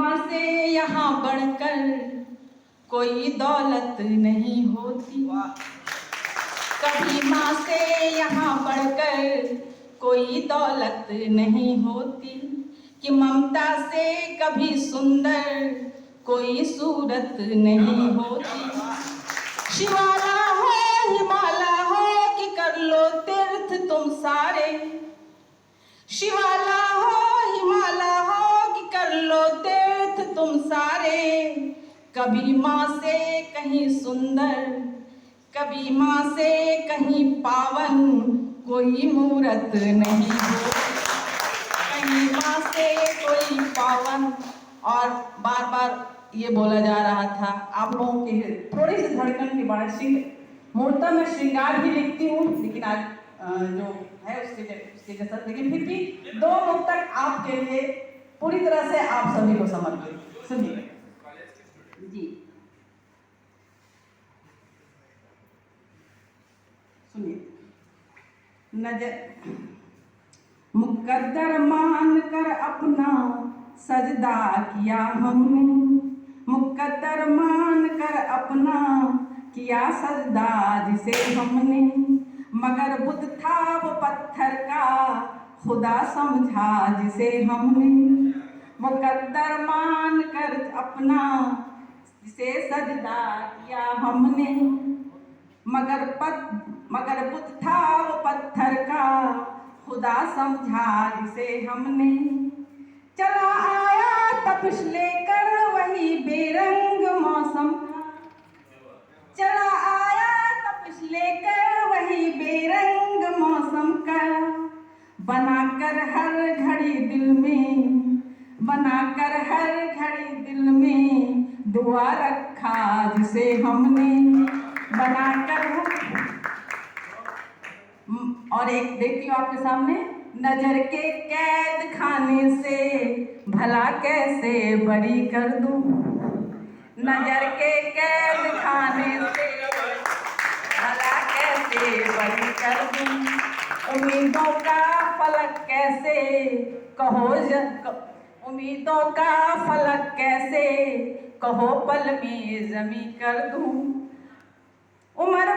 माँ से यहाँ बढ़कर कोई दौलत नहीं होती। कभी माँ से यहाँ बढ़कर कोई दौलत नहीं होती कि ममता से कभी सुंदर कोई सूरत नहीं होती। शिवाला हो हिमालय हो कि कर लो तीर्थ तुम सारे, शिवाला हो हिमालय हो कि कर लो तीर्थ तुम सारे। कभी माँ से कहीं सुंदर, कभी माँ से कहीं पावन कोई मूरत नहीं हो, कहीं माँ से कोई पावन। और बार बार ये बोला जा रहा था, आप लोगों के थोड़ी सी धड़कन के बाद मूर्ता में श्रृंगार भी लिखती हूँ, लेकिन आज जो है उसके जैसा, लेकिन फिर भी 2 मुक्तक आपके लिए पूरी तरह से आप सभी को समर्पित। सुनिए जी, सुनिए। नजर मुकद्दर मान कर अपना सजदा किया हमने, मुकद्दर मान कर अपना किया सजदा जिसे हमने, मगर बुत था वो पत्थर का खुदा समझा जिसे हमने। मुकद्दर मान कर अपना जिसे सजदा किया हमने, मगर बुत था वो पत्थर का खुदा समझा जिसे हमने। चला आया तपिश लेकर वही बेरंग मौसम का, चला आया तपिश लेकर वही बेरंग मौसम का, बनाकर हर घड़ी दिल में, बनाकर हर घड़ी दिल में दुआ रखा जिसे हमने, बनाकर। और एक देखती हूँ आपके सामने, नजर के कैद खाने से भला कैसे बरी कर दूं, नजर के कैद खाने से भला कैसे बरी कर दूं, उम्मीदों का फलक कैसे कहो उम्मीदों का फलक कैसे कहो पल में जमी कर दूं। उम्र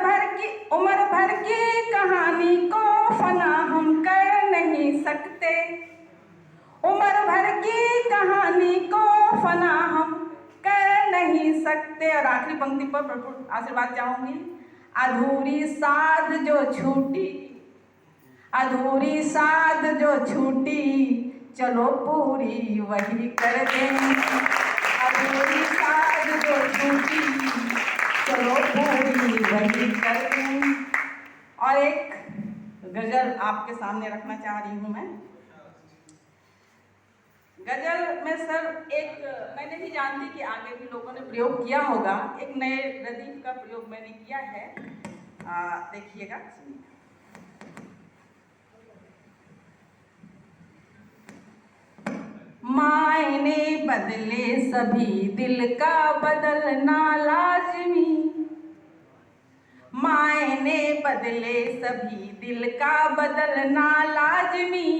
भर की कहानी को फना हम कर नहीं सकते, उम्र भर की कहानी को फना हम कर नहीं सकते। और आखिरी पंक्ति पर आशीर्वाद चाहूंगी। अधूरी साध जो छूटी, अधूरी साध जो छूटी चलो पूरी वही कर दें, अधूरी साध जो छूटी चलो पूरी वही कर दें। और एक गजल आपके सामने रखना चाह रही हूँ मैं। गजल में सर एक, मैं नहीं जानती कि आगे भी लोगों ने प्रयोग किया होगा, एक नए रदीफ का प्रयोग मैंने किया है, देखिएगा। मायने बदले सभी दिल का बदलना लाजमी, मायने बदले सभी दिल का बदलना लाजमी,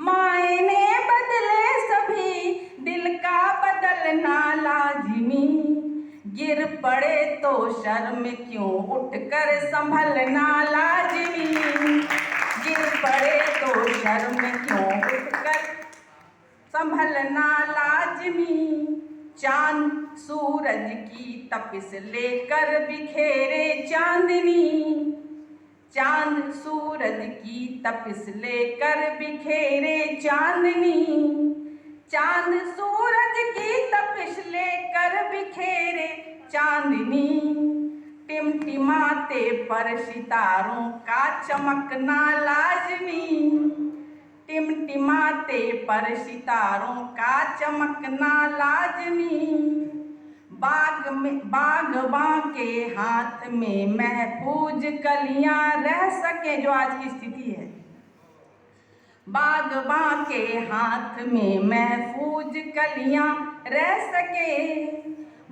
मायने बदले सभी दिल का बदलना लाजमी। गिर पड़े तो शर्म क्यों उठकर संभलना लाजमी, गिर पड़े तो शर्म क्यों उठकर संभलना लाजमी। चांद सूरज की तपिश लेकर बिखेरे चांदनी, चांद सूरज की तपिश लेकर बिखेरे चांदनी, चांद सूरज की तपिश लेकर बिखेरे चांदनी। टिमटिमाते पर सितारों का चमकना लाजमी, टिमटिमाते पर सितारों का चमकना लाजमी। बागबां के हाथ में महफूज कलियां रह सके, जो आज की स्थिति है, बागबां के हाथ में महफूज कलियां रह सके,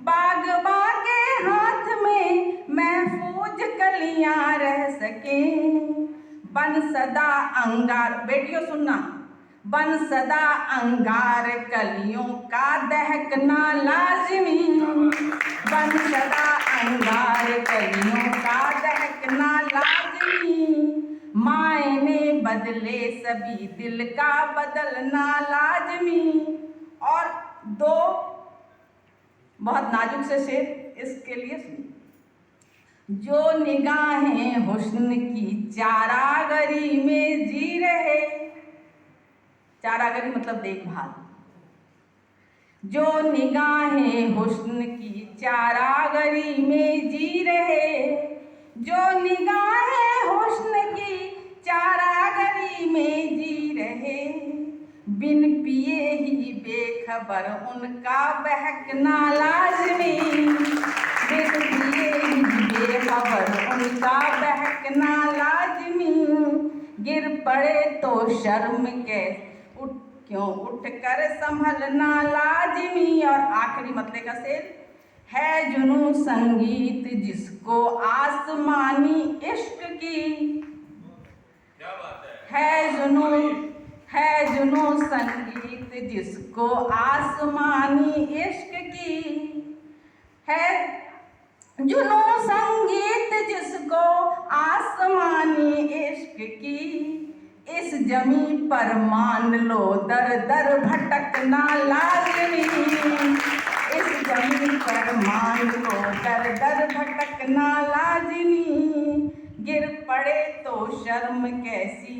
बागबां के हाथ में महफूज कलियां रह सके। बन सदा अंगार, बेटियों सुनना, बन सदा अंगार कलियों का दहकना लाजमी, बन सदा अंगार कलियों का दहकना लाजमी, मायने बदले सभी दिल का बदलना लाजमी। और दो बहुत नाजुक से शेर इसके लिए सुनिए। जो निगाहें हुस्न की चारागरी में जी रहे, चारागरी मतलब देखभाल, जो निगाहें हुस्न की चारागरी में जी रहे, जो निगाहें हुस्न की चारागरी में जी रहे, बिन पिए ही बेखबर उनका बहकना लाजमी, बिन पिए ही बेखबर उनका बहकना लाजमी, गिर पड़े तो शर्म के क्यों उठकर संभलना लाजमी। और आखिरी मतले का शेर है जुनून संगीत जिसको आसमानी इश्क की, क्या बात है जुनून संगीत जिसको आसमानी इश्क की, है जुनून संगीत जिसको आसमानी इश्क की, इस जमी पर मान लो दर दर भटकना लाजमी, इस जमी पर मान लो दर दर भटकना लाजमी, गिर पड़े तो शर्म कैसी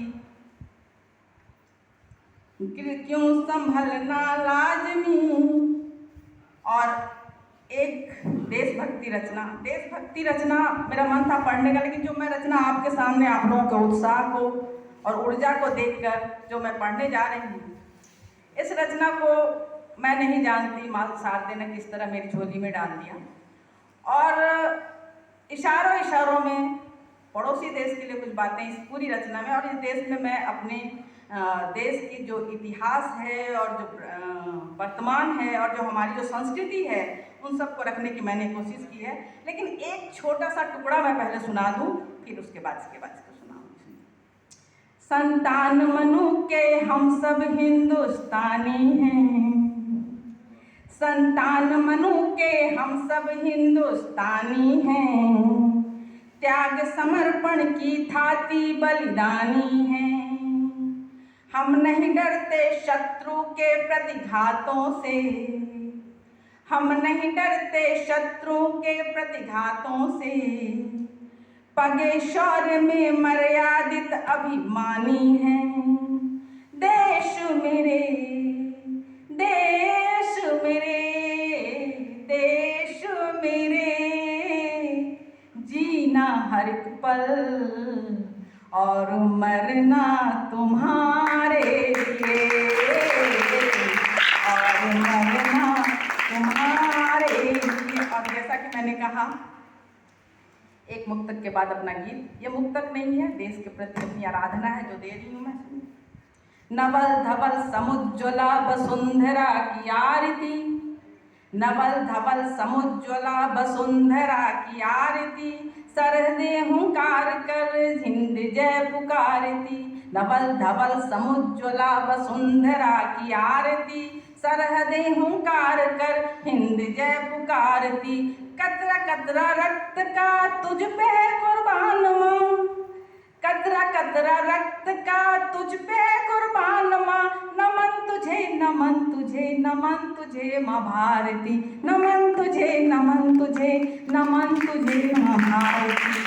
गिर क्यों संभलना लाजमी। और एक देशभक्ति रचना मेरा मन था पढ़ने का, लेकिन जो मैं रचना आपके सामने आप लोगों के उत्साह को और ऊर्जा को देखकर जो मैं पढ़ने जा रही हूँ, इस रचना को मैं नहीं जानती माँ शारदे ने किस तरह मेरी झोली में डाल दिया, और इशारों में पड़ोसी देश के लिए कुछ बातें इस पूरी रचना में, और इस देश में मैं अपने देश की जो इतिहास है और जो वर्तमान है और जो हमारी जो संस्कृति है उन सबको रखने की मैंने कोशिश की है। लेकिन एक छोटा सा टुकड़ा मैं पहले सुना दूँ, फिर उसके बाद इसको सुनाऊँ। संतान मनु के हम सब हिंदुस्तानी हैं, संतान मनु के हम सब हिंदुस्तानी हैं, त्याग समर्पण की थाती बलिदानी हैं, हम नहीं डरते शत्रु के प्रतिघातों से, हम नहीं डरते शत्रु के प्रतिघातों से, पगे शौर्य में मर्यादित अभिमानी हैं, देश मेरे देश मेरे देश मेरे, जीना हर एक पल और मरना तुम्हारे लिए, और मरना तुम्हारे लिए। और जैसा कि मैंने कहा, एक मुक्तक के बाद अपना गीत, ये मुक्तक नहीं है, देश के प्रति अपनी आराधना है जो दे रही हूँ मैं। नवल धवल समुज्ज्वला वसुंधरा की आरती, नवल धवल समुज्ज्वला वसुंधरा की आरती, सरहदे हुंकार कर हिंद जय पुकारती, नवल धवल समुज्ज्वला वसुंधरा की आरती, सरहदे हुंकार कर हिंद जय पुकारती, कतरा कतरा रक्त का तुझ पे कुर्बान मां, कतरा कतरा रक्त का तुझ पे कुर्बान मां, नमन तुझे नमन तुझे नमन तुझे मां भारती, नमन तुझे नमन तुझे नमन तुझे मां भारती।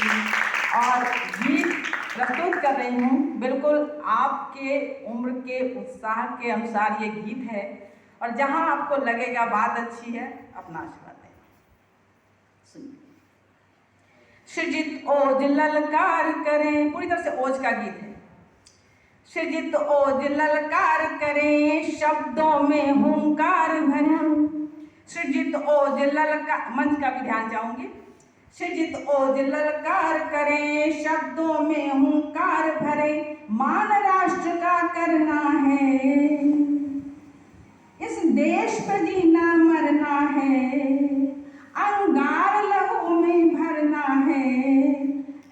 और गीत प्रस्तुत कर रही हूँ बिल्कुल आपके उम्र के उत्साह के अनुसार ये गीत है, और जहाँ आपको लगेगा बात अच्छी है अपना आशीर्वाद दें। सुनिए। सृजित ओज ललकार करें, पूरी तरह से ओज का गीत है। सृजित ओज ललकार करें, शब्दों में हुंकार भरें, सृजित ओज ललकार, मंच का भी ध्यान चाहूंगी। सृजित ओज ललकार करें, शब्दों में हुंकार भरे, मान राष्ट्र का करना है, इस देश पर जीना मरना है, अंगार लहू में भरना है,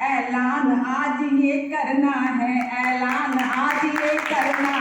ऐलान आज ये करना है, ऐलान आज ये करना